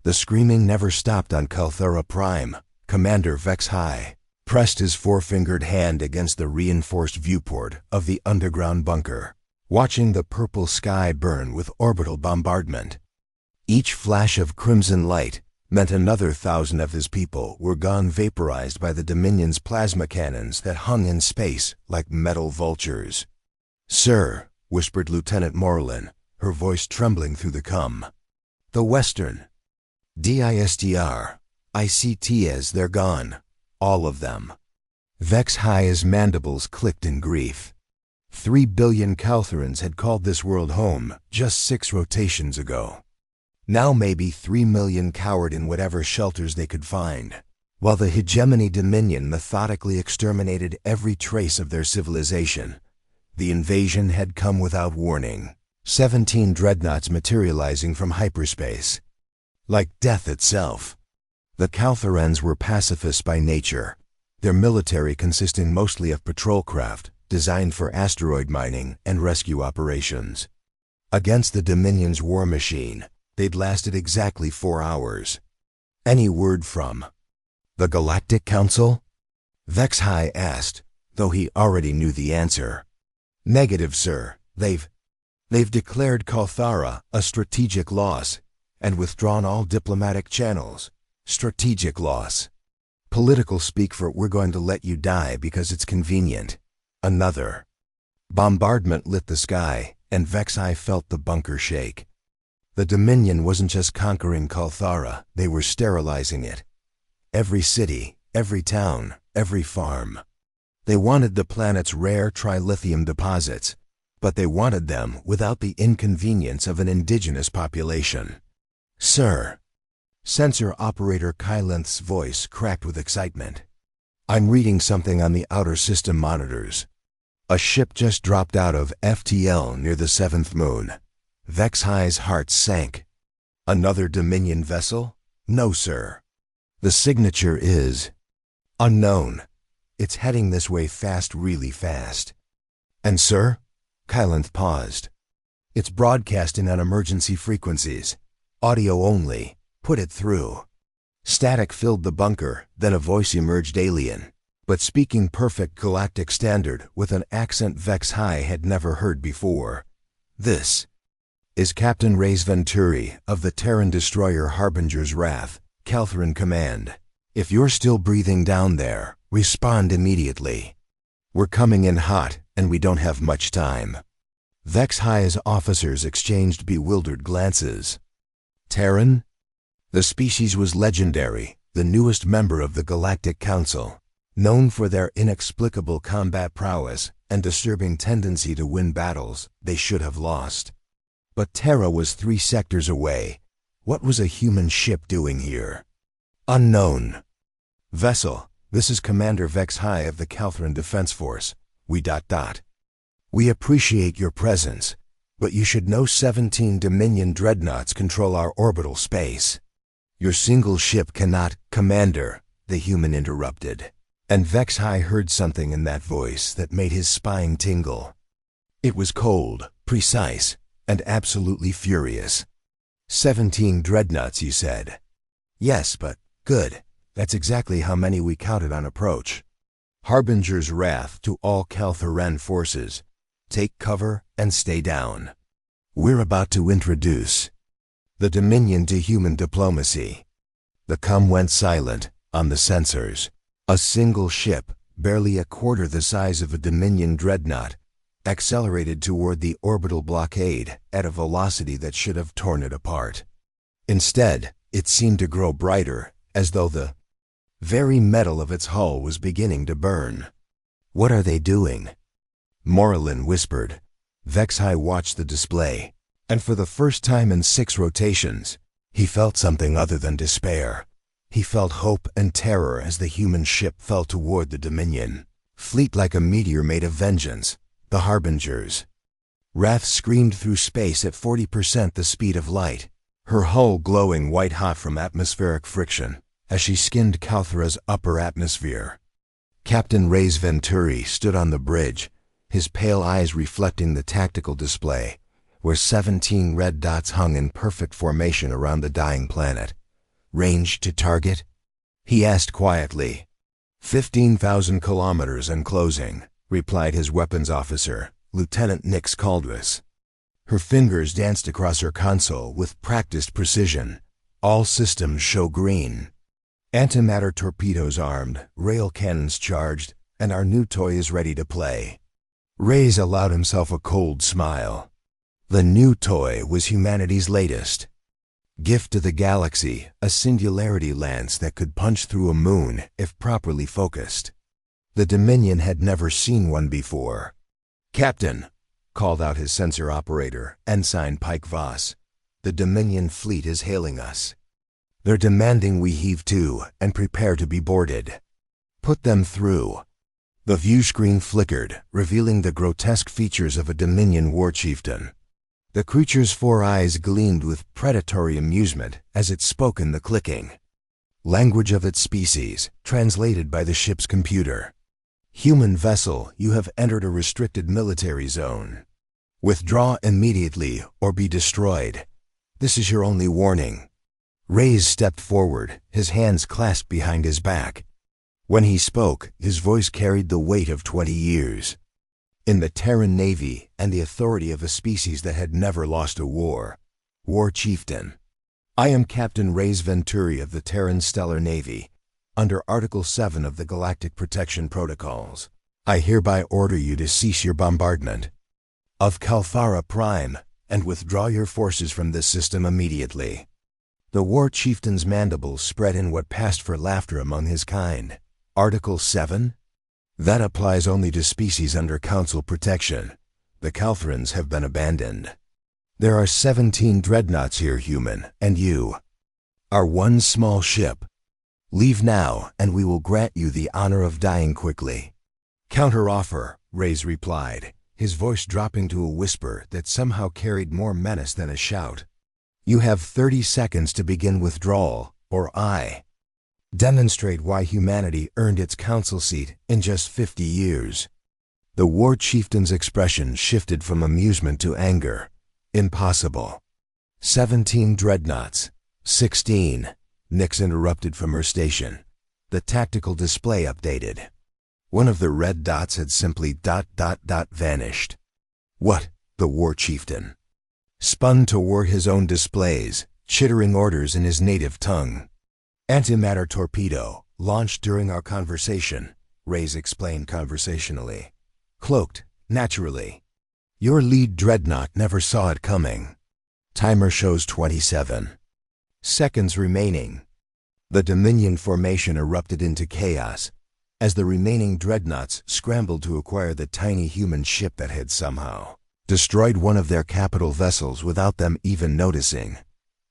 The screaming never stopped on Kalthara Prime. Commander HFY pressed his four-fingered hand against the reinforced viewport of the underground bunker, watching the purple sky burn with orbital bombardment. Each flash of crimson light meant another 1,000 of his people were gone, vaporized by the Dominion's plasma cannons that hung in space like metal vultures. "Sir," whispered Lieutenant Morlin, her voice trembling through the "The Western DISTR, ICTs, they're gone. All of them." HFY's mandibles clicked in grief. 3 billion Kaltharans had called this world home just 6 rotations ago. Now maybe 3 million cowered in whatever shelters they could find, while the hegemony Dominion methodically exterminated every trace of their civilization. The invasion had come without warning. 17 dreadnoughts materializing from hyperspace. Like death itself. The Kaltharans were pacifists by nature, their military consisting mostly of patrol craft designed for asteroid mining and rescue operations. Against the Dominion's war machine, they'd lasted exactly 4 hours. "Any word from the Galactic Council?" HFY asked, though he already knew the answer. "Negative, sir. They've declared Kalthara a strategic loss and withdrawn all diplomatic channels." Strategic loss. Political speak for "we're going to let you die because it's convenient." Another. Bombardment lit the sky, and HFY felt the bunker shake. The Dominion wasn't just conquering Kalthara, they were sterilizing it. Every city, every town, every farm. They wanted the planet's rare trilithium deposits, but they wanted them without the inconvenience of an indigenous population. "Sir." Sensor operator Kylenth's voice cracked with excitement. "I'm reading something on the outer system monitors. A ship just dropped out of FTL near the 7th moon." HFY's heart sank. "Another Dominion vessel?" "No, sir. The signature is unknown. It's heading this way fast, really fast." "And sir?" Kylenth paused. "It's broadcasting on emergency frequencies. Audio only. Put it through." Static filled the bunker, then a voice emerged, alien, but speaking perfect galactic standard with an accent HFY had never heard before. "This is Captain Reyes Venturi of the Terran destroyer Harbinger's Wrath, Kaltharan Command. If you're still breathing down there, respond immediately. We're coming in hot, and we don't have much time." HFY's officers exchanged bewildered glances. Terran? The species was legendary, the newest member of the Galactic Council, known for their inexplicable combat prowess and disturbing tendency to win battles they should have lost. But Terra was 3 sectors away. What was a human ship doing here? "Unknown. Vessel, this is Commander HFY of the Kaltharan Defense Force. We appreciate your presence, but you should know 17 Dominion dreadnoughts control our orbital space. Your single ship cannot." "Commander," the human interrupted, and HFY heard something in that voice that made his spine tingle. It was cold, precise, and absolutely furious. 17 dreadnoughts, you said?" "Yes, but good. That's exactly how many we counted on approach. Harbinger's Wrath to all Kaltharan forces. Take cover and stay down. We're about to introduce the Dominion to human diplomacy." The comm went silent on the sensors. A single ship, barely a quarter the size of a Dominion dreadnought, accelerated toward the orbital blockade at a velocity that should have torn it apart. Instead, it seemed to grow brighter, as though the very metal of its hull was beginning to burn. "What are they doing?" Morlin whispered. HFY watched the display, and for the first time in 6 rotations, he felt something other than despair. He felt hope and terror as the human ship fell toward the Dominion, fleet like a meteor made of vengeance, the Harbingers. Wrath screamed through space at 40% the speed of light, her hull glowing white-hot from atmospheric friction as she skinned Kalthara's upper atmosphere. Captain Reyes Venturi stood on the bridge, his pale eyes reflecting the tactical display, where 17 red dots hung in perfect formation around the dying planet. Range to target? He asked quietly. 15,000 kilometers and closing, replied his weapons officer, Lieutenant Nix Caldwell. Her fingers danced across her console with practiced precision. All systems show green. Antimatter torpedoes armed, rail cannons charged, and our new toy is ready to play. Reyes allowed himself a cold smile. The new toy was humanity's latest gift to the galaxy, a singularity lance that could punch through a moon if properly focused. The Dominion had never seen one before. "Captain," called out his sensor operator, Ensign Pike Voss, "the Dominion fleet is hailing us. They're demanding we heave to and prepare to be boarded. Put them through." The view screen flickered, revealing the grotesque features of a Dominion war chieftain. The creature's 4 eyes gleamed with predatory amusement as it spoke in the clicking language of its species, translated by the ship's computer. "Human vessel, you have entered a restricted military zone. Withdraw immediately or be destroyed. This is your only warning." Reyes stepped forward, his hands clasped behind his back. When he spoke, his voice carried the weight of 20 years. In the Terran Navy and the authority of a species that had never lost a war. War Chieftain. "I am Captain Reyes Venturi of the Terran Stellar Navy, under Article 7 of the Galactic Protection Protocols. I hereby order you to cease your bombardment of Kalthara Prime and withdraw your forces from this system immediately." The War Chieftain's mandibles spread in what passed for laughter among his kind. "Article 7? That applies only to species under Council protection. The Kalthrans have been abandoned. There are 17 dreadnoughts here, human, and you are one small ship. Leave now, and we will grant you the honor of dying quickly." "Counteroffer," Reyes replied, his voice dropping to a whisper that somehow carried more menace than a shout. "You have 30 seconds to begin withdrawal, or I demonstrate why humanity earned its council seat in just 50 years. The War Chieftain's expression shifted from amusement to anger. "Impossible." 17 dreadnoughts. 16. Nix interrupted from her station. The tactical display updated. One of the red dots had simply ... vanished. "What?" The War Chieftain spun toward his own displays, chittering orders in his native tongue. "Antimatter torpedo, launched during our conversation," Reyes explained conversationally. "Cloaked, naturally. Your lead dreadnought never saw it coming. Timer shows 27 seconds remaining." The Dominion formation erupted into chaos as the remaining dreadnoughts scrambled to acquire the tiny human ship that had somehow destroyed one of their capital vessels without them even noticing.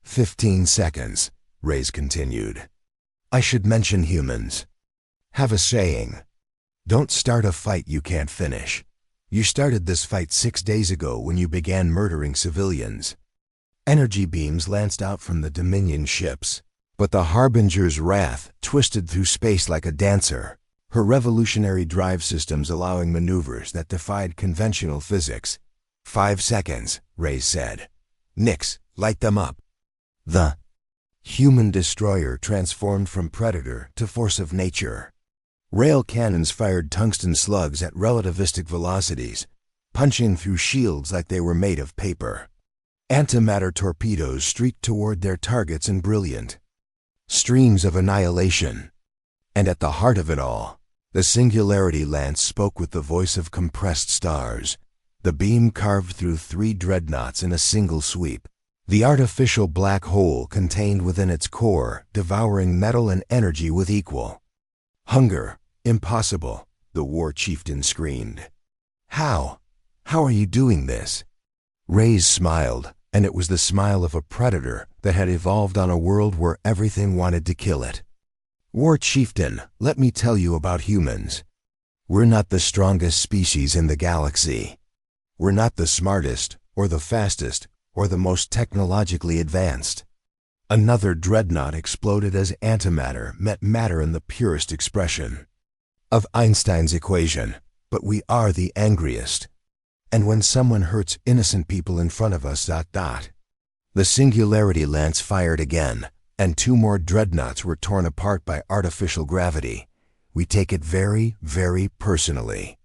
15 seconds. Reyes continued. "I should mention humans have a saying. Don't start a fight you can't finish. You started this fight 6 days ago when you began murdering civilians." Energy beams lanced out from the Dominion ships, but the Harbinger's wrath twisted through space like a dancer, her revolutionary drive systems allowing maneuvers that defied conventional physics. 5 seconds, Reyes said. "Nix, light them up." The human destroyer transformed from predator to force of nature. Rail cannons fired tungsten slugs at relativistic velocities, punching through shields like they were made of paper. Antimatter torpedoes streaked toward their targets in brilliant streams of annihilation. And at the heart of it all, the Singularity Lance spoke with the voice of compressed stars. The beam carved through 3 dreadnoughts in a single sweep. The artificial black hole contained within its core, devouring metal and energy with equal hunger. "Impossible," the War Chieftain screamed. How are you doing this?" Reyes smiled, and it was the smile of a predator that had evolved on a world where everything wanted to kill it. "War Chieftain, let me tell you about humans. We're not the strongest species in the galaxy. We're not the smartest, or the fastest, or the most technologically advanced." Another dreadnought exploded as antimatter met matter in the purest expression of Einstein's equation. "But we are the angriest. And when someone hurts innocent people in front of us... The Singularity Lance fired again, and 2 more dreadnoughts were torn apart by artificial gravity. We take it very, very personally.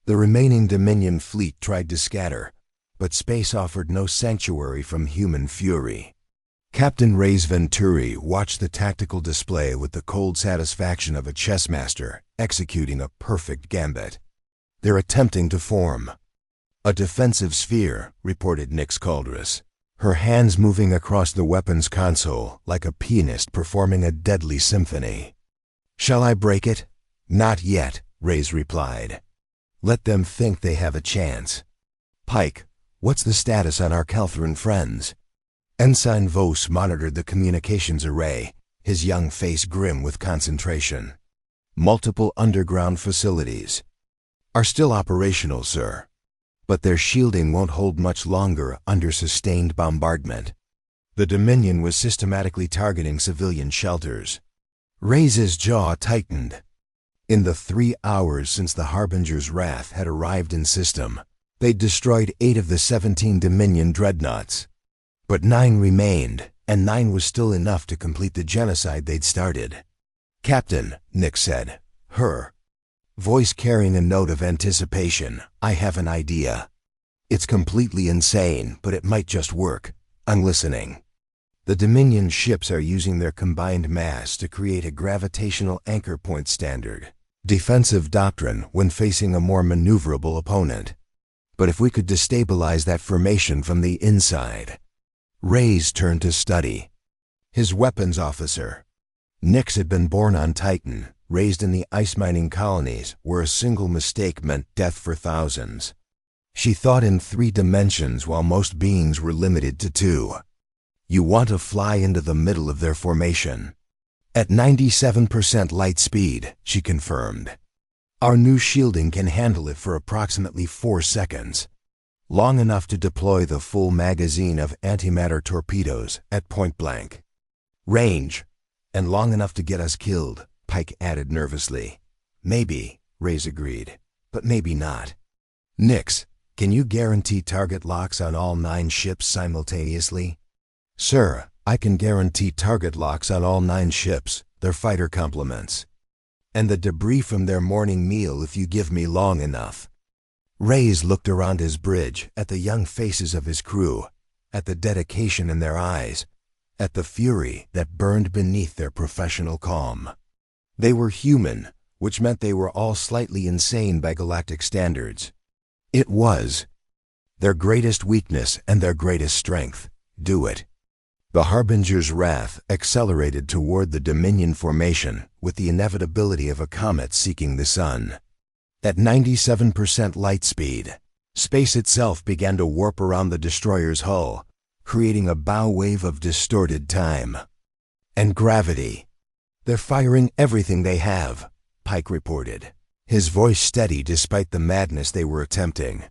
The remaining Dominion fleet tried to scatter, but space offered no sanctuary from human fury. Captain Reyes Venturi watched the tactical display with the cold satisfaction of a chess master executing a perfect gambit. "They're attempting to form a defensive sphere," reported Nix Caldress, her hands moving across the weapons console like a pianist performing a deadly symphony. "Shall I break it?" "Not yet," Reyes replied. "Let them think they have a chance." "Pike, what's the status on our Calthran friends?" Ensign Vos monitored the communications array, his young face grim with concentration. "Multiple underground facilities are still operational, sir, but their shielding won't hold much longer under sustained bombardment." The Dominion was systematically targeting civilian shelters. Reyes' jaw tightened. In the 3 hours since the Harbinger's wrath had arrived in system, they'd destroyed 8 of the 17 Dominion dreadnoughts. But 9 remained, and 9 was still enough to complete the genocide they'd started. "Captain," Nix said, her voice carrying a note of anticipation, "I have an idea. It's completely insane, but it might just work. I'm listening." The Dominion ships are using their combined mass to create a gravitational anchor point standard defensive doctrine when facing a more maneuverable opponent. But if we could destabilize that formation from the inside. Reyes turned to study his weapons officer. Nix had been born on Titan, raised in the ice mining colonies where a single mistake meant death for thousands. She thought in 3 dimensions while most beings were limited to 2. "You want to fly into the middle of their formation." "At 97% light speed," she confirmed. "Our new shielding can handle it for approximately 4 seconds. Long enough to deploy the full magazine of antimatter torpedoes at point blank range, and long enough to get us killed," Pike added nervously. "Maybe," Reyes agreed, "but maybe not." "Nix, can you guarantee target locks on all 9 ships simultaneously?" "Sir, I can guarantee target locks on all 9 ships, their fighter complements, and the debris from their morning meal if you give me long enough." Reyes looked around his bridge at the young faces of his crew, at the dedication in their eyes, at the fury that burned beneath their professional calm. They were human, which meant they were all slightly insane by galactic standards. It was their greatest weakness and their greatest strength. Do it. The Harbinger's wrath accelerated toward the Dominion formation with the inevitability of a comet seeking the sun. At 97% light speed, space itself began to warp around the destroyer's hull, creating a bow wave of distorted time and gravity. "They're firing everything they have," Pike reported, his voice steady despite the madness they were attempting.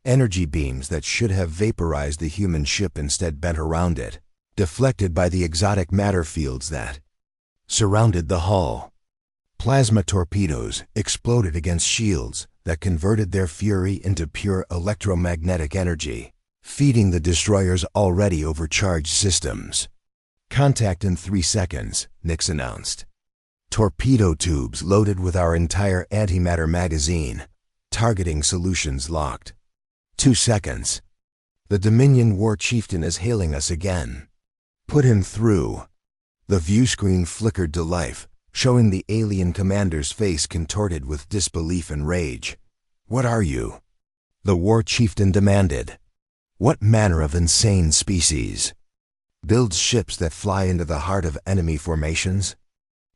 Energy beams that should have vaporized the human ship instead bent around it, deflected by the exotic matter fields that surrounded the hull. Plasma torpedoes exploded against shields that converted their fury into pure electromagnetic energy, feeding the destroyer's already overcharged systems. "Contact in 3 seconds, Nix announced. "Torpedo tubes loaded with our entire antimatter magazine. Targeting solutions locked." 2 seconds. "The Dominion War Chieftain is hailing us again." "Put him through." The view screen flickered to life, showing the alien commander's face contorted with disbelief and rage. "What are you?" the War Chieftain demanded. "What manner of insane species builds ships that fly into the heart of enemy formations?"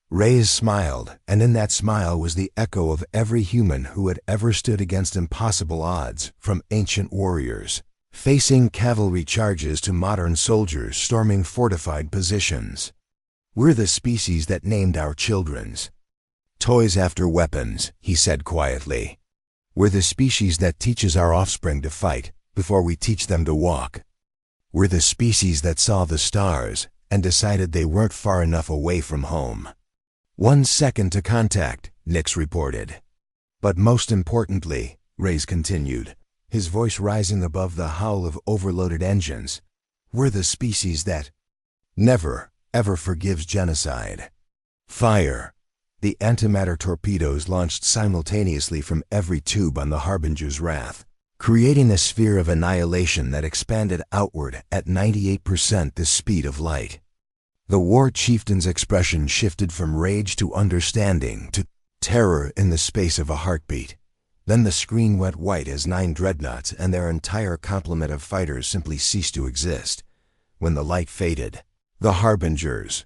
Reyes smiled, and in that smile was the echo of every human who had ever stood against impossible odds, from ancient warriors facing cavalry charges to modern soldiers storming fortified positions. "We're the species that named our children's toys after weapons," he said quietly. "We're the species that teaches our offspring to fight before we teach them to walk. We're the species that saw the stars and decided they weren't far enough away from home." 1 second to contact, Nix reported. "But most importantly," Reyes continued, his voice rising above the howl of overloaded engines, "we're the species that never, ever forgives genocide. Fire! The antimatter torpedoes launched simultaneously from every tube on the Harbinger's Wrath, creating a sphere of annihilation that expanded outward at 98% the speed of light. The war chieftain's expression shifted from rage to understanding to terror in the space of a heartbeat. Then the screen went white as 9 dreadnoughts and their entire complement of fighters simply ceased to exist. When the light faded, the Harbinger's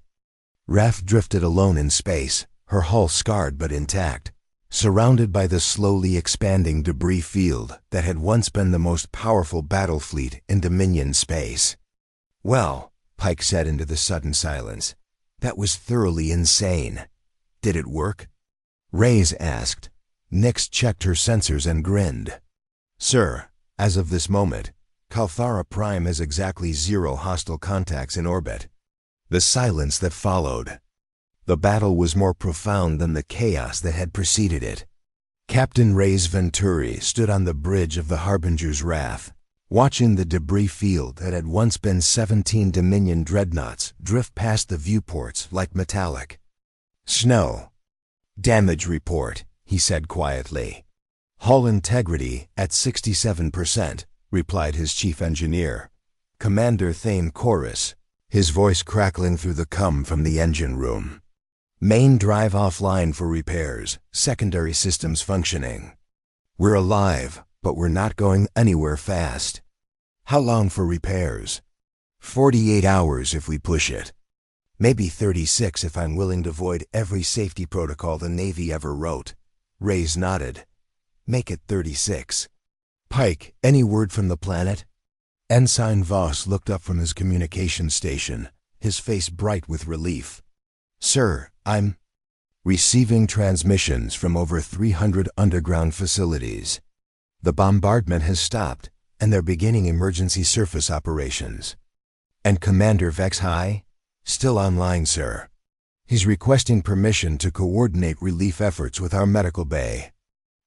Wrath drifted alone in space, her hull scarred but intact, surrounded by the slowly expanding debris field that had once been the most powerful battle fleet in Dominion space. "Well," Pike said into the sudden silence, "that was thoroughly insane. Did it work?" Reyes asked. Nix checked her sensors and grinned. "Sir, as of this moment, Kalthara Prime has exactly 0 hostile contacts in orbit." The silence that followed. The battle was more profound than the chaos that had preceded it. Captain Reyes Venturi stood on the bridge of the Harbinger's Wrath, watching the debris field that had once been 17 Dominion dreadnoughts drift past the viewports like metallic snow. "Damage report," he said quietly. "Hull integrity at 67%, replied his chief engineer, Commander Thane Chorus, his voice crackling through the cum from the engine room. "Main drive offline for repairs, secondary systems functioning. We're alive, but we're not going anywhere fast." "How long for repairs?" 48 hours if we push it. Maybe 36 if I'm willing to void every safety protocol the Navy ever wrote. Reyes nodded. "Make it 36. "Pike, any word from the planet?" Ensign Voss looked up from his communication station, his face bright with relief. "Sir, I'm receiving transmissions from over 300 underground facilities. The bombardment has stopped, and they're beginning emergency surface operations." "And Commander BlackHFY?" "Still online, sir. He's requesting permission to coordinate relief efforts with our medical bay."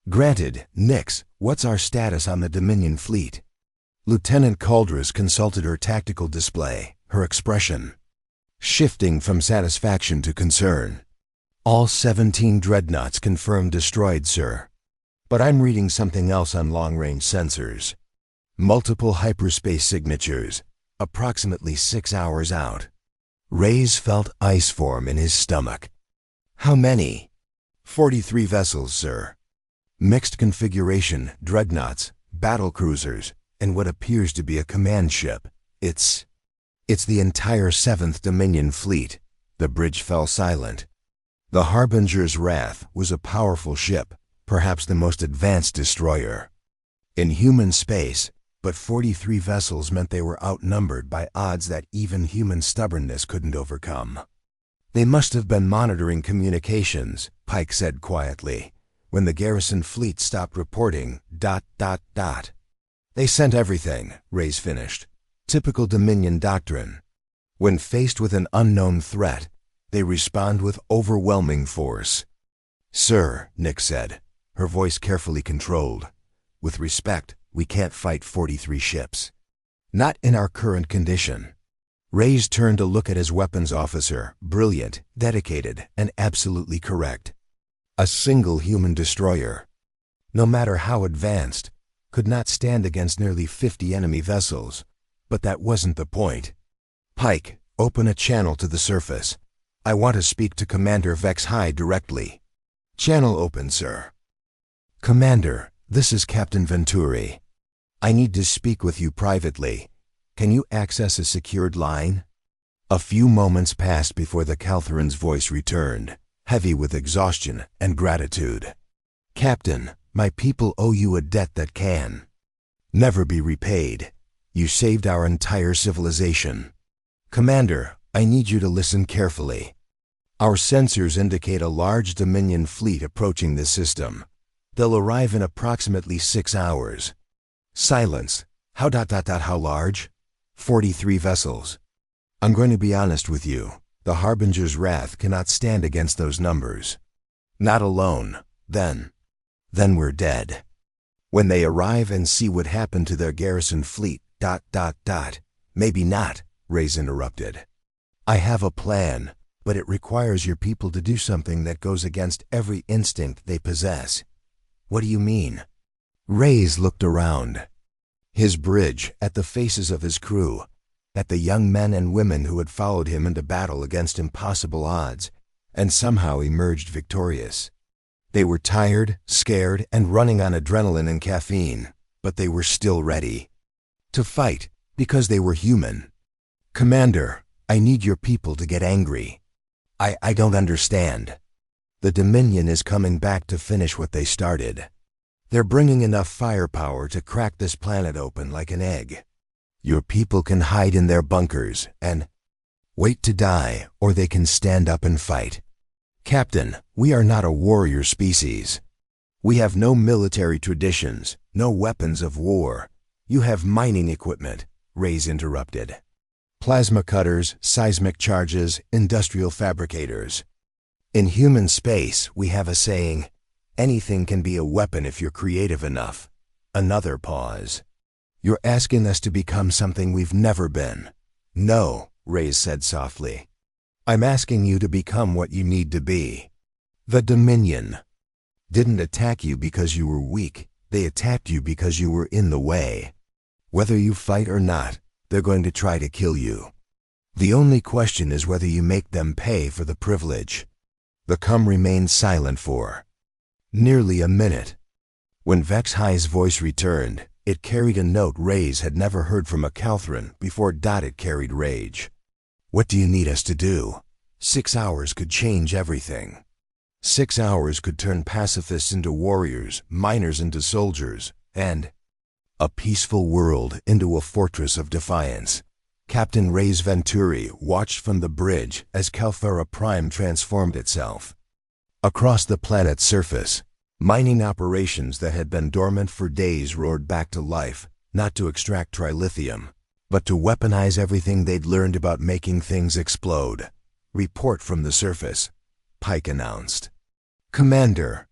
"Granted. Nix, what's our status on the Dominion fleet?" Lieutenant Caldras consulted her tactical display, her expression shifting from satisfaction to concern. "All 17 dreadnoughts confirmed destroyed, sir. But I'm reading something else on long-range sensors. Multiple hyperspace signatures, approximately 6 hours out." Reyes felt ice form in his stomach. "How many?" 43 vessels, sir. Mixed configuration, dreadnoughts, battle cruisers, and what appears to be a command ship. It's the entire 7th Dominion fleet." The bridge fell silent. The Harbinger's Wrath was a powerful ship, perhaps the most advanced destroyer in human space, but 43 vessels meant they were outnumbered by odds that even human stubbornness couldn't overcome. "They must have been monitoring communications," Pike said quietly, "when the garrison fleet stopped reporting ... "They sent everything," Reyes finished. "Typical Dominion doctrine. When faced with an unknown threat, they respond with overwhelming force." "Sir," Nix said, her voice carefully controlled, "with respect, we can't fight 43 ships. Not in our current condition." Reyes turned to look at his weapons officer, brilliant, dedicated, and absolutely correct. A single human destroyer, no matter how advanced, could not stand against nearly 50 enemy vessels. But that wasn't the point. "Pike, open a channel to the surface. I want to speak to Commander BlackHFY directly." "Channel open, sir." "Commander, this is Captain Venturi. I need to speak with you privately. Can you access a secured line?" A few moments passed before the Kaltharan's voice returned, heavy with exhaustion and gratitude. "Captain, my people owe you a debt that can never be repaid. You saved our entire civilization. Commander, I need you to listen carefully. Our sensors indicate a large Dominion fleet approaching this system. They'll arrive in approximately 6 hours." Silence. How large?" 43 vessels. "I'm going to be honest with you. The Harbinger's Wrath cannot stand against those numbers. Not alone. Then we're dead. When they arrive and see what happened to their garrison fleet, ... Maybe not," Reyes interrupted. I have a plan, but it requires your people to do something that goes against every instinct they possess. What do you mean? Reyes looked around. His bridge, at the faces of his crew, at the young men and women who had followed him into battle against impossible odds, and somehow emerged victorious. They were tired, scared, and running on adrenaline and caffeine, but they were still ready to fight because they were human. Commander, I need your people to get angry. I don't understand. The Dominion is coming back to finish what they started. They're bringing enough firepower to crack this planet open like an egg. Your people can hide in their bunkers and wait to die, or they can stand up and fight. Captain, we are not a warrior species. We have no military traditions, no weapons of war. You have mining equipment, Reyes interrupted. Plasma cutters, seismic charges, industrial fabricators. In human space, we have a saying, anything can be a weapon if you're creative enough. Another pause. You're asking us to become something we've never been. No, Reyes said softly. I'm asking you to become what you need to be. The Dominion didn't attack you because you were weak. They attacked you because you were in the way. Whether you fight or not, they're going to try to kill you. The only question is whether you make them pay for the privilege. The cum remained silent for nearly a minute. When HFY's voice returned, it carried a note Reyes had never heard from a Calthran before. It carried rage. What do you need us to do? 6 hours could change everything. 6 hours could turn pacifists into warriors, miners into soldiers, and a peaceful world into a fortress of defiance. Captain Reyes Venturi watched from the bridge as Calthara Prime transformed itself. Across the planet's surface, mining operations that had been dormant for days roared back to life, not to extract trilithium, but to weaponize everything they'd learned about making things explode. Report from the surface, Pike announced. Commander,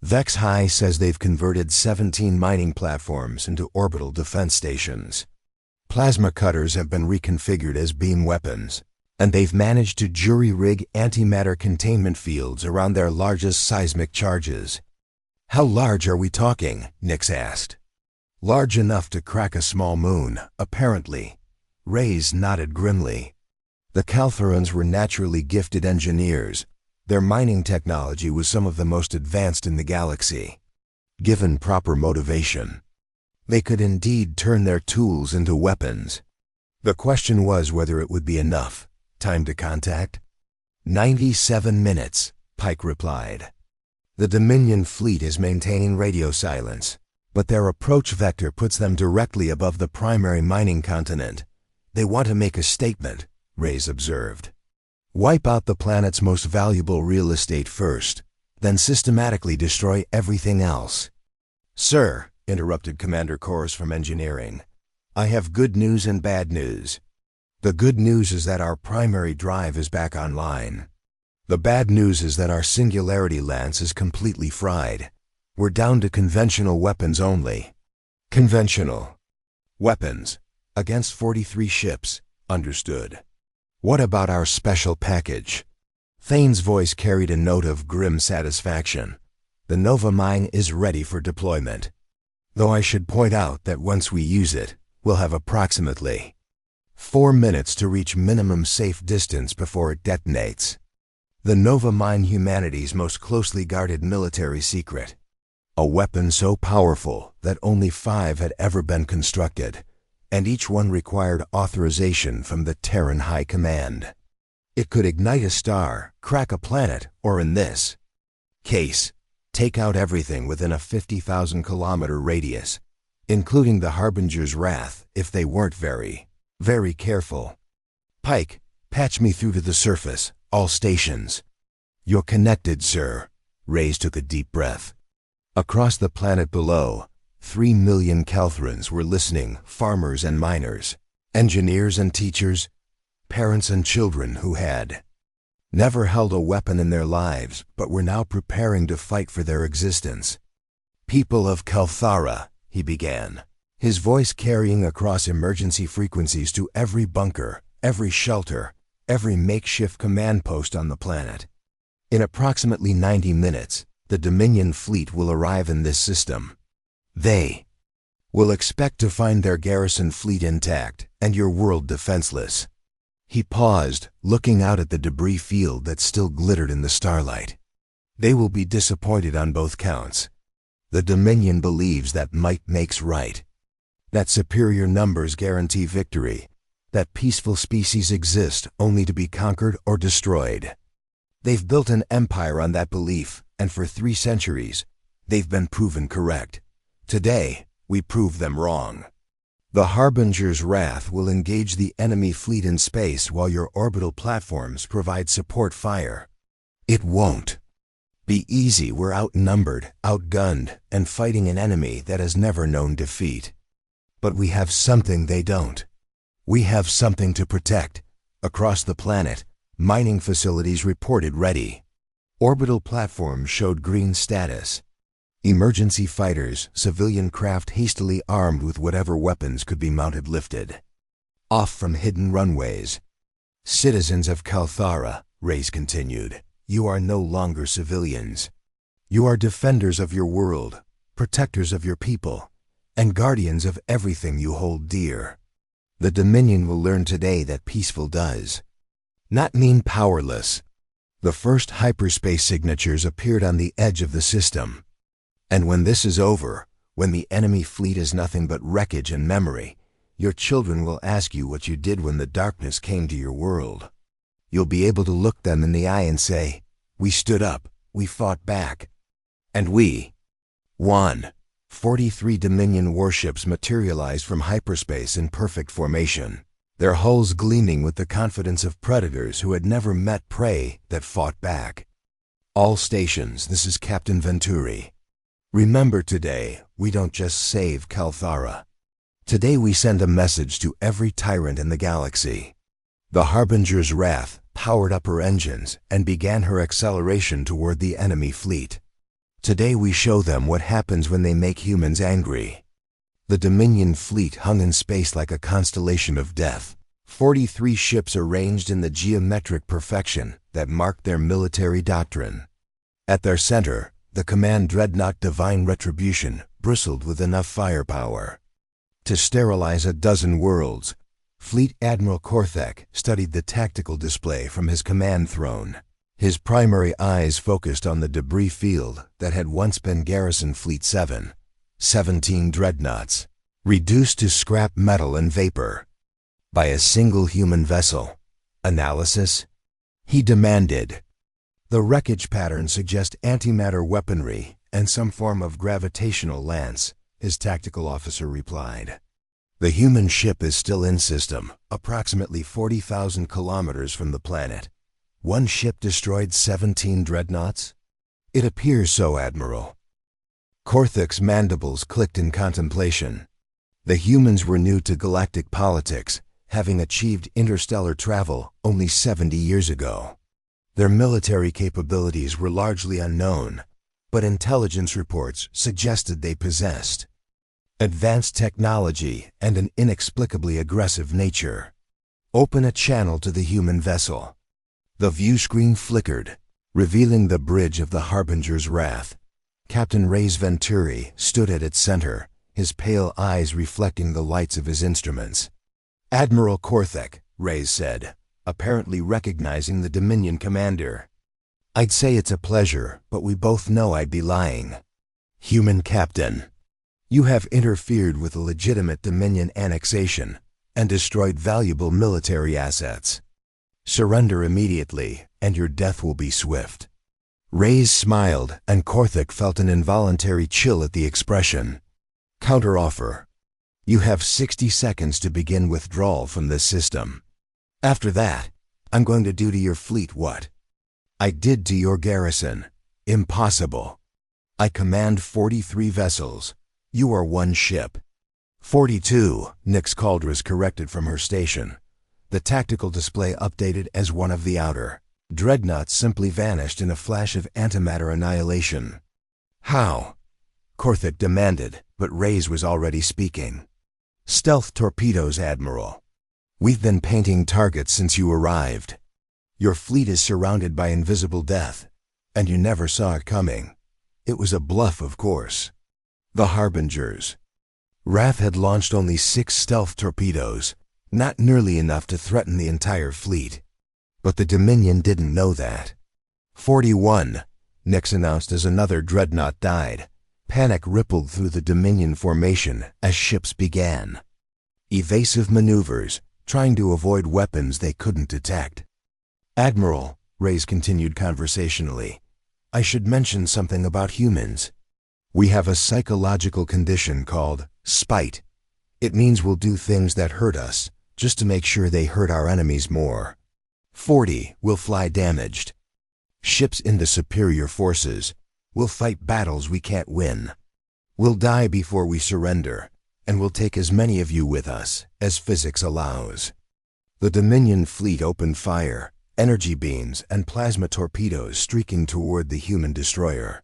HFY says they've converted 17 mining platforms into orbital defense stations. Plasma cutters have been reconfigured as beam weapons, and they've managed to jury-rig antimatter containment fields around their largest seismic charges. How large are we talking? Nix asked. Large enough to crack a small moon, apparently. Reyes nodded grimly. The Caltharans were naturally gifted engineers. Their mining technology was some of the most advanced in the galaxy. Given proper motivation, they could indeed turn their tools into weapons. The question was whether it would be enough. Time to contact? 97 minutes, Pike replied. The Dominion fleet is maintaining radio silence, but their approach vector puts them directly above the primary mining continent. They want to make a statement, Reyes observed. Wipe out the planet's most valuable real estate first, then systematically destroy everything else. Sir, interrupted Commander Kors from engineering, I have good news and bad news. The good news is that our primary drive is back online. The bad news is that our singularity lance is completely fried. We're down to conventional weapons only. Conventional weapons against 43 ships, understood. What about our special package? Thane's voice carried a note of grim satisfaction. The Nova Mine is ready for deployment. Though I should point out that once we use it, we'll have approximately 4 minutes to reach minimum safe distance before it detonates. The Nova Mine, humanity's most closely guarded military secret. A weapon so powerful that only 5 had ever been constructed, and each one required authorization from the Terran High Command. It could ignite a star, crack a planet, or in this case, take out everything within a 50,000-kilometer radius, including the Harbinger's wrath if they weren't very, very careful. Pike, patch me through to the surface, all stations. You're connected, sir. Reyes took a deep breath. Across the planet below, 3 million Caltharans were listening, farmers and miners, engineers and teachers, parents and children who had never held a weapon in their lives but were now preparing to fight for their existence. People of Calthara, he began, his voice carrying across emergency frequencies to every bunker, every shelter, every makeshift command post on the planet. In approximately 90 minutes, the Dominion fleet will arrive in this system. They will expect to find their garrison fleet intact and your world defenseless. He paused, looking out at the debris field that still glittered in the starlight. They will be disappointed on both counts. The Dominion believes that might makes right, that superior numbers guarantee victory, that peaceful species exist only to be conquered or destroyed. They've built an empire on that belief, and for 3 centuries, they've been proven correct. Today, we prove them wrong. The Harbinger's wrath will engage the enemy fleet in space while your orbital platforms provide support fire. It won't be easy. We're outnumbered, outgunned, and fighting an enemy that has never known defeat. But we have something they don't. We have something to protect. Across the planet, mining facilities reported ready. Orbital platforms showed green status. Emergency fighters, civilian craft hastily armed with whatever weapons could be mounted lifted off from hidden runways. Citizens of Kalthara, Reyes continued, you are no longer civilians. You are defenders of your world, protectors of your people, and guardians of everything you hold dear. The Dominion will learn today that peaceful does not mean powerless. The first hyperspace signatures appeared on the edge of the system. And when this is over, when the enemy fleet is nothing but wreckage and memory, your children will ask you what you did when the darkness came to your world. You'll be able to look them in the eye and say, we stood up, we fought back, and we won. 43 Dominion warships materialized from hyperspace in perfect formation, their hulls gleaming with the confidence of predators who had never met prey that fought back. All stations, this is Captain Venturi. Remember today, we don't just save Kalthara. Today we send a message to every tyrant in the galaxy. The Harbinger's wrath powered up her engines and began her acceleration toward the enemy fleet. Today we show them what happens when they make humans angry. The Dominion fleet hung in space like a constellation of death. 43 ships arranged in the geometric perfection that marked their military doctrine. At their center, the command dreadnought Divine Retribution bristled with enough firepower to sterilize a dozen worlds. Fleet Admiral Korthek studied the tactical display from his command throne. His primary eyes focused on the debris field that had once been Garrison Fleet 7. 17 dreadnoughts, reduced to scrap metal and vapor by a single human vessel. Analysis? He demanded. The wreckage patterns suggest antimatter weaponry and some form of gravitational lance, his tactical officer replied. The human ship is still in system, approximately 40,000 kilometers from the planet. One ship destroyed 17 dreadnoughts? It appears so, Admiral. Korthek's mandibles clicked in contemplation. The humans were new to galactic politics, having achieved interstellar travel only 70 years ago. Their military capabilities were largely unknown, but intelligence reports suggested they possessed advanced technology and an inexplicably aggressive nature. Open a channel to the human vessel. The view screen flickered, revealing the bridge of the Harbinger's wrath. Captain Reyes Venturi stood at its center, his pale eyes reflecting the lights of his instruments. Admiral Korthek, Reyes said, apparently recognizing the Dominion commander. I'd say it's a pleasure, but we both know I'd be lying. Human Captain, you have interfered with a legitimate Dominion annexation and destroyed valuable military assets. Surrender immediately, and your death will be swift. Reyes smiled, and Korthek felt an involuntary chill at the expression. Counteroffer. You have 60 seconds to begin withdrawal from this system. After that, I'm going to do to your fleet what I did to your garrison. Impossible. I command 43 vessels. You are one ship. 42, Nix Caldras corrected from her station. The tactical display updated as one of the outer dreadnoughts simply vanished in a flash of antimatter annihilation. How? Korthek demanded, but Reyes was already speaking. Stealth torpedoes, Admiral. We've been painting targets since you arrived. Your fleet is surrounded by invisible death, and you never saw it coming. It was a bluff, of course. The Harbingers. Wrath had launched only 6 stealth torpedoes, not nearly enough to threaten the entire fleet. But the Dominion didn't know that. 41, Nix announced as another dreadnought died. Panic rippled through the Dominion formation as ships began. Evasive maneuvers, trying to avoid weapons they couldn't detect. Admiral, Reyes continued conversationally, I should mention something about humans. We have a psychological condition called spite. It means we'll do things that hurt us, just to make sure they hurt our enemies more. 40 will fly damaged. Ships in the superior forces will fight battles we can't win. We'll die before we surrender, and we'll take as many of you with us as physics allows. The Dominion fleet opened fire, energy beams and plasma torpedoes streaking toward the human destroyer.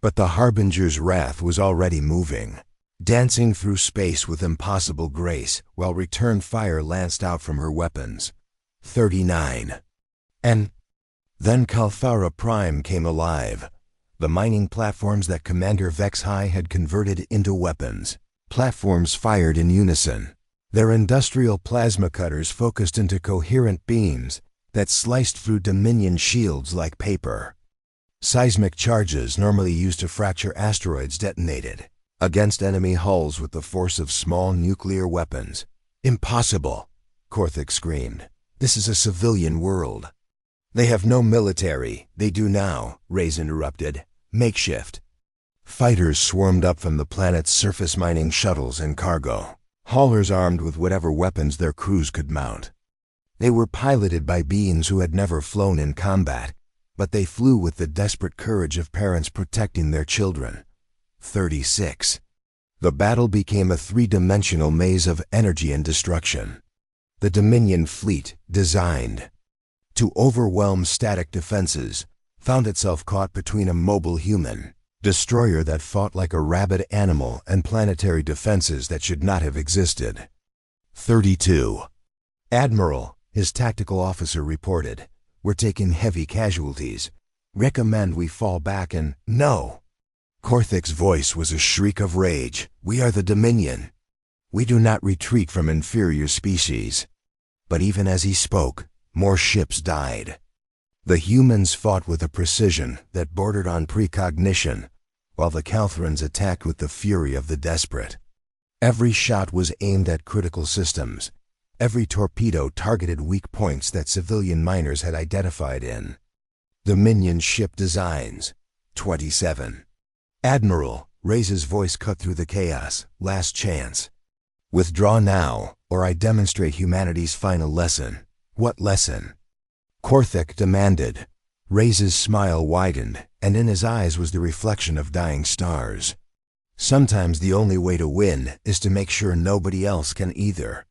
But the Harbinger's wrath was already moving, dancing through space with impossible grace while return fire lanced out from her weapons. 39. And then Kalthara Prime came alive. The mining platforms that Commander VexHFY had converted into weapons. Platforms fired in unison. Their industrial plasma cutters focused into coherent beams that sliced through Dominion shields like paper. Seismic charges normally used to fracture asteroids detonated against enemy hulls with the force of small nuclear weapons. Impossible, Korthik screamed. This is a civilian world. They have no military. They do now, Reyes interrupted. Makeshift. Fighters swarmed up from the planet's surface mining shuttles and cargo, haulers armed with whatever weapons their crews could mount. They were piloted by beings who had never flown in combat, but they flew with the desperate courage of parents protecting their children. 36. The battle became a 3-dimensional maze of energy and destruction. The Dominion fleet, designed to overwhelm static defenses, found itself caught between a mobile human destroyer that fought like a rabid animal and planetary defenses that should not have existed. 32. Admiral, his tactical officer reported, we're taking heavy casualties. Recommend we fall back and— No! Korthik's voice was a shriek of rage. We are the Dominion. We do not retreat from inferior species. But even as he spoke, more ships died. The humans fought with a precision that bordered on precognition, while the Kalthrans attacked with the fury of the desperate. Every shot was aimed at critical systems. Every torpedo targeted weak points that civilian miners had identified in Dominion ship designs. 27. Admiral, Reyes' voice cut through the chaos. Last chance. Withdraw now, or I demonstrate humanity's final lesson. What lesson? Korthik demanded. Reyes' smile widened, and in his eyes was the reflection of dying stars. Sometimes the only way to win is to make sure nobody else can either.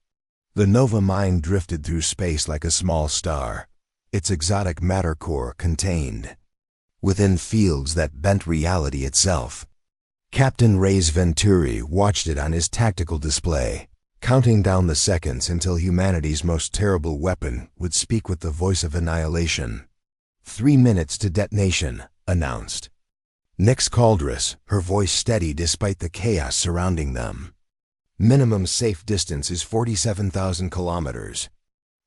The Nova mine drifted through space like a small star, its exotic matter core contained within fields that bent reality itself. Captain Reyes Venturi watched it on his tactical display, counting down the seconds until humanity's most terrible weapon would speak with the voice of annihilation. 3 minutes to detonation, announced. Nix Caldress, her voice steady despite the chaos surrounding them. Minimum safe distance is 47,000 kilometers.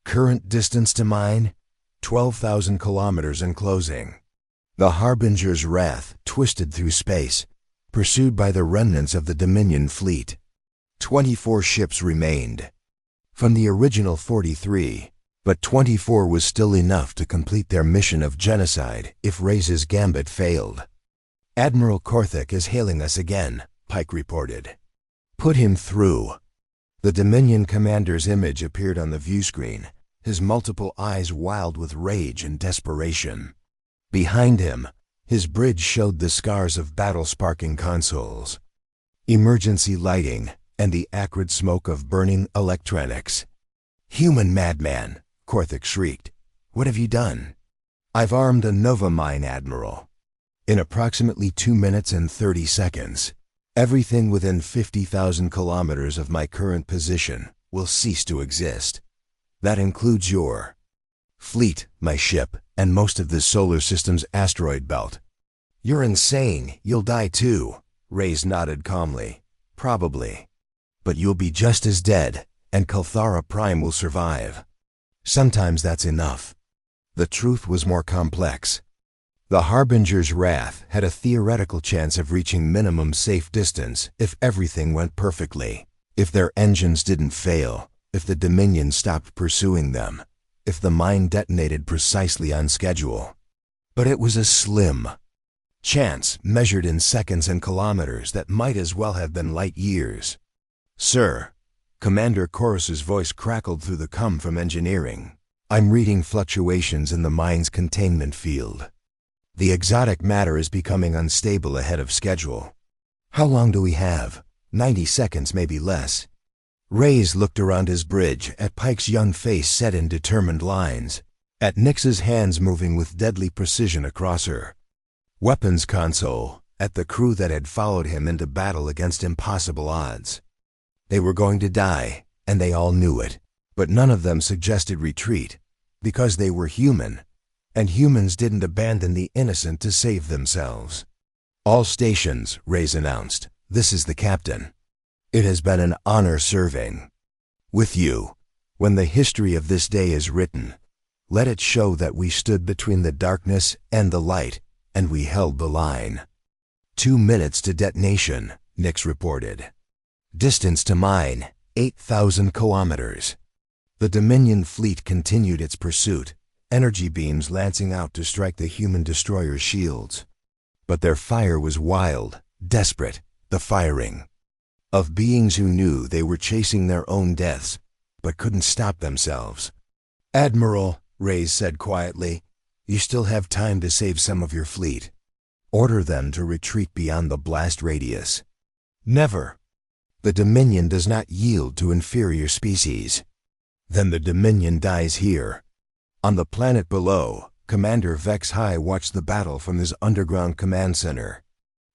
Current distance to mine? 12,000 kilometers and closing. The Harbinger's wrath twisted through space, pursued by the remnants of the Dominion fleet. 24 ships remained from the original 43, but 24 was still enough to complete their mission of genocide if Reyes' gambit failed. Admiral Korthik is hailing us again, Pike reported. Put him through. The Dominion commander's image appeared on the view screen, his multiple eyes wild with rage and desperation. Behind him, his bridge showed the scars of battle-sparking consoles, emergency lighting, and the acrid smoke of burning electronics. Human madman, Korthik shrieked. What have you done? I've armed a Nova mine, Admiral. In approximately 2 minutes and 30 seconds, everything within 50,000 kilometers of my current position will cease to exist. That includes your fleet, my ship, and most of the solar system's asteroid belt. You're insane. You'll die too. Reyes nodded calmly. Probably. But you'll be just as dead, and Kalthara Prime will survive. Sometimes that's enough. The truth was more complex. The Harbinger's wrath had a theoretical chance of reaching minimum safe distance if everything went perfectly. If their engines didn't fail, if the Dominion stopped pursuing them, if the mine detonated precisely on schedule. But it was a slim chance measured in seconds and kilometers that might as well have been light years. Sir, Commander Chorus's voice crackled through the cum from engineering. I'm reading fluctuations in the mine's containment field. The exotic matter is becoming unstable ahead of schedule. How long do we have? 90 seconds, maybe less. Reyes looked around his bridge at Pike's young face set in determined lines, at Nix's hands moving with deadly precision across her weapons console, at the crew that had followed him into battle against impossible odds. They were going to die, and they all knew it, but none of them suggested retreat, because they were human, and humans didn't abandon the innocent to save themselves. All stations, Reyes announced. This is the captain. It has been an honor serving with you. When the history of this day is written, let it show that we stood between the darkness and the light, and we held the line. 2 minutes to detonation, Nix reported. Distance to mine, 8,000 kilometers. The Dominion fleet continued its pursuit, energy beams lancing out to strike the human destroyer's shields. But their fire was wild, desperate, the firing of beings who knew they were chasing their own deaths, but couldn't stop themselves. Admiral, Reyes said quietly, you still have time to save some of your fleet. Order them to retreat beyond the blast radius. Never. The Dominion does not yield to inferior species. Then the Dominion dies here. On the planet below, Commander HFY watched the battle from his underground command center.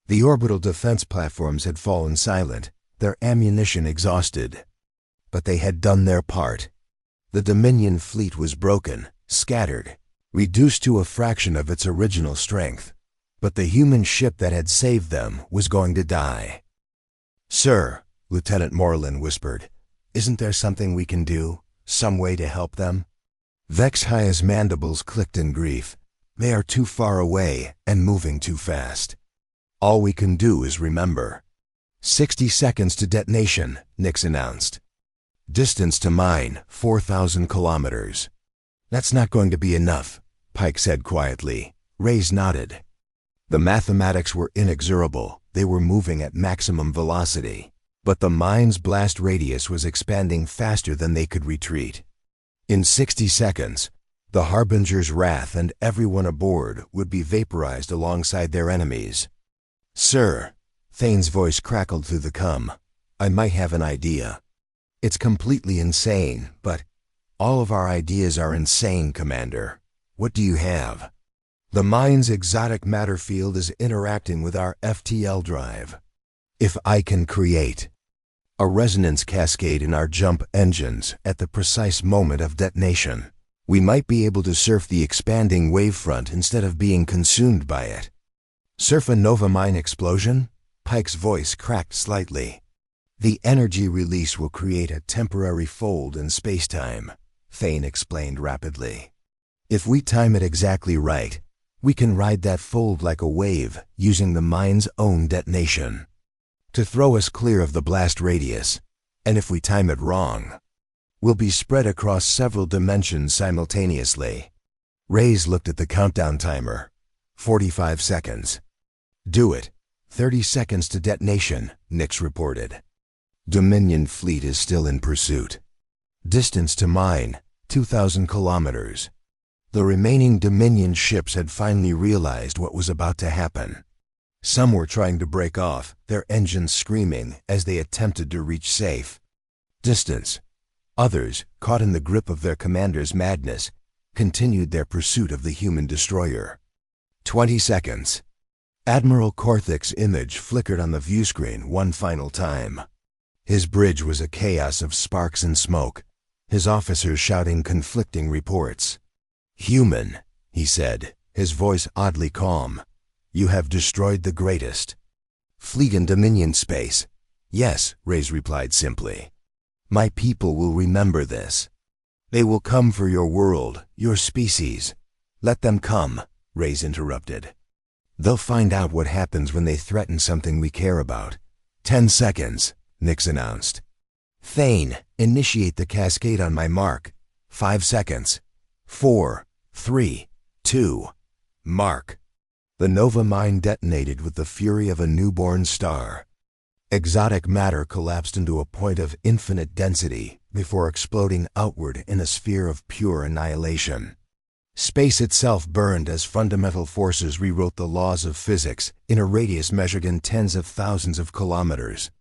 The orbital defense platforms had fallen silent, their ammunition exhausted. But they had done their part. The Dominion fleet was broken, scattered, reduced to a fraction of its original strength. But the human ship that had saved them was going to die. Sir, Lieutenant Moreland whispered, isn't there something we can do? Some way to help them? HFY's mandibles clicked in grief. They are too far away and moving too fast. All we can do is remember. 60 seconds to detonation, Nix announced. Distance to mine, 4,000 kilometers. That's not going to be enough, Pike said quietly. Reyes nodded. The mathematics were inexorable. They were moving at maximum velocity. But the mine's blast radius was expanding faster than they could retreat. In 60 seconds, the Harbinger's wrath and everyone aboard would be vaporized alongside their enemies. Sir, Thane's voice crackled through the cum. I might have an idea. It's completely insane, but all of our ideas are insane, Commander. What do you have? The mine's exotic matter field is interacting with our FTL drive. If I can create a resonance cascade in our jump engines at the precise moment of detonation, we might be able to surf the expanding wavefront instead of being consumed by it. Surf a nova mine explosion? Pike's voice cracked slightly. The energy release will create a temporary fold in space-time, Thane explained rapidly. If we time it exactly right, we can ride that fold like a wave using the mine's own detonation to throw us clear of the blast radius, and if we time it wrong, we'll be spread across several dimensions simultaneously. Reyes looked at the countdown timer. 45 seconds. Do it. 30 seconds to detonation, Nix reported. Dominion fleet is still in pursuit. Distance to mine, 2,000 kilometers. The remaining Dominion ships had finally realized what was about to happen. Some were trying to break off, their engines screaming as they attempted to reach safe distance. Others, caught in the grip of their commander's madness, continued their pursuit of the human destroyer. 20 seconds. Admiral Korthik's image flickered on the viewscreen one final time. His bridge was a chaos of sparks and smoke, his officers shouting conflicting reports. "Human," he said, his voice oddly calm. "You have destroyed the greatest fleet in Dominion space." "Yes," Reyes replied simply. "My people will remember this. They will come for your world, your species." "Let them come," Reyes interrupted. "They'll find out what happens when they threaten something we care about." 10 seconds, Nix announced. "Thane, initiate the cascade on my mark." 5 seconds. 4, 3, 2, mark. The Nova mine detonated with the fury of a newborn star. Exotic matter collapsed into a point of infinite density before exploding outward in a sphere of pure annihilation. Space itself burned as fundamental forces rewrote the laws of physics in a radius measured in tens of thousands of kilometers.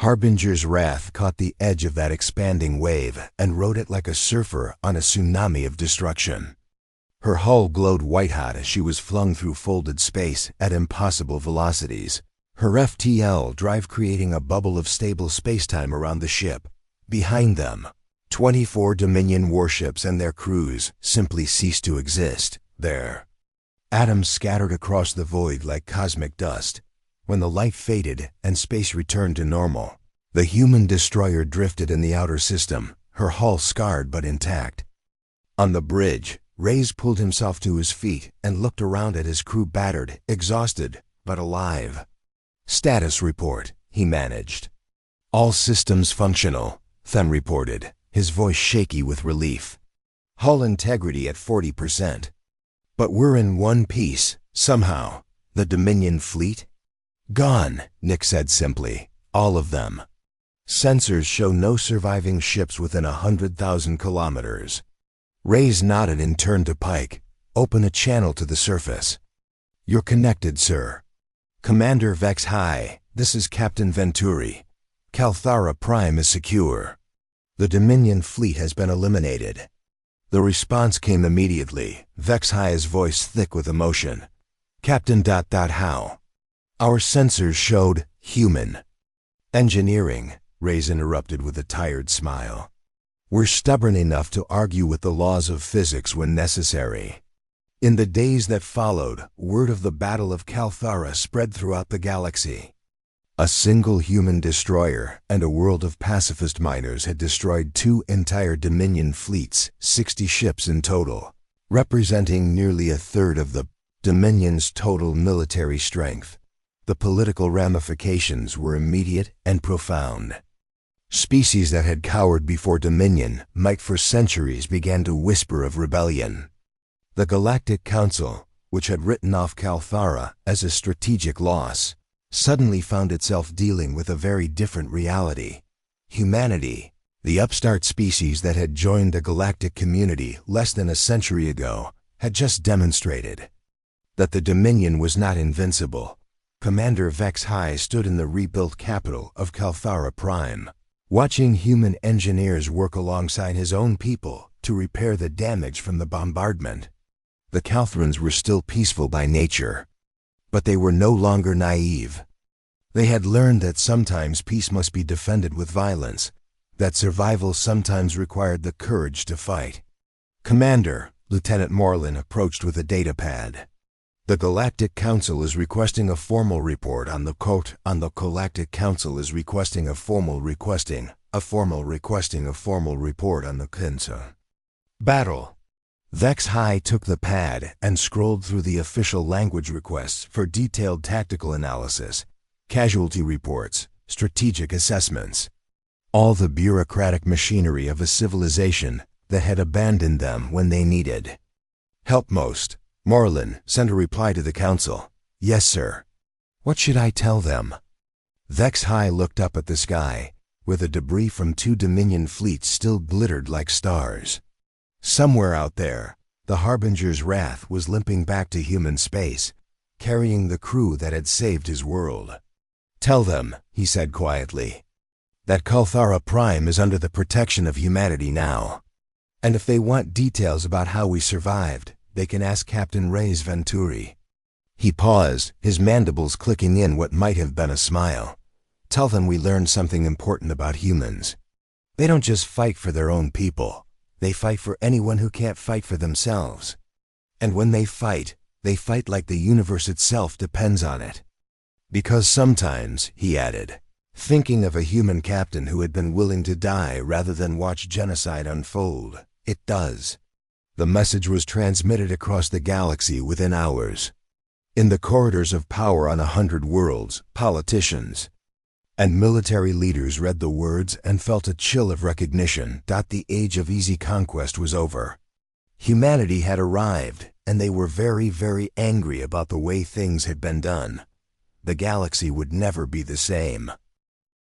Harbinger's wrath caught the edge of that expanding wave and rode it like a surfer on a tsunami of destruction. Her hull glowed white-hot as she was flung through folded space at impossible velocities, her FTL drive creating a bubble of stable spacetime around the ship. Behind them, 24 Dominion warships and their crews simply ceased to exist. Their atoms scattered across the void like cosmic dust. When the light faded and space returned to normal, the human destroyer drifted in the outer system, her hull scarred but intact. On the bridge, Reyes pulled himself to his feet and looked around at his crew battered, exhausted, but alive. "Status report," he managed. "All systems functional," Then reported, his voice shaky with relief. "Hull integrity at 40%. But we're in one piece, somehow. The Dominion fleet?" "Gone," Nick said simply. "All of them. Sensors show no surviving ships within 100,000 kilometers." Reyes nodded and turned to Pike. "Open a channel to the surface." "You're connected, sir." "Commander Vex High, this is Captain Venturi. Calthara Prime is secure. The Dominion fleet has been eliminated." The response came immediately, Vex High's voice thick with emotion. "Captain ... how?" "Our sensors showed human." "Engineering," Reyes interrupted with a tired smile. "We're stubborn enough to argue with the laws of physics when necessary." In the days that followed, word of the Battle of Calthara spread throughout the galaxy. A single human destroyer and a world of pacifist miners had destroyed 2 entire Dominion fleets, 60 ships in total, representing nearly a third of the Dominion's total military strength. The political ramifications were immediate and profound. Species that had cowered before Dominion might for centuries began to whisper of rebellion. The Galactic Council, which had written off Calthara as a strategic loss, suddenly found itself dealing with a very different reality. Humanity, the upstart species that had joined the galactic community less than a century ago, had just demonstrated that the Dominion was not invincible. Commander Vex High stood in the rebuilt capital of Calthara Prime, watching human engineers work alongside his own people to repair the damage from the bombardment. The Calthrans were still peaceful by nature, but they were no longer naive. They had learned that sometimes peace must be defended with violence, that survival sometimes required the courage to fight. "Commander," Lieutenant Moreland approached with a data pad. "The Galactic Council is requesting a formal report on the Galactic Council is requesting a formal report on the Council. Battle." Vex High took the pad and scrolled through the official language requests for detailed tactical analysis, casualty reports, strategic assessments. All the bureaucratic machinery of a civilization that had abandoned them when they needed help most. Moreland sent a reply to the Council. "Yes, sir." "What should I tell them?" Vex High looked up at the sky, where the debris from 2 Dominion fleets still glittered like stars. Somewhere out there, the Harbinger's wrath was limping back to human space, carrying the crew that had saved his world. "Tell them," he said quietly, "that Calthara Prime is under the protection of humanity now. And if they want details about how we survived, they can ask Captain Reyes Venturi." He paused, his mandibles clicking in what might have been a smile. "Tell them we learned something important about humans. They don't just fight for their own people. They fight for anyone who can't fight for themselves. And when they fight like the universe itself depends on it. Because sometimes, he added, thinking of a human captain who had been willing to die rather than watch genocide unfold, it does. The message was transmitted across the galaxy within hours. In the corridors of power on 100 worlds, politicians and military leaders read the words and felt a chill of recognition. The age of easy conquest was over. Humanity had arrived, and they were very, very angry about the way things had been done. The galaxy would never be the same.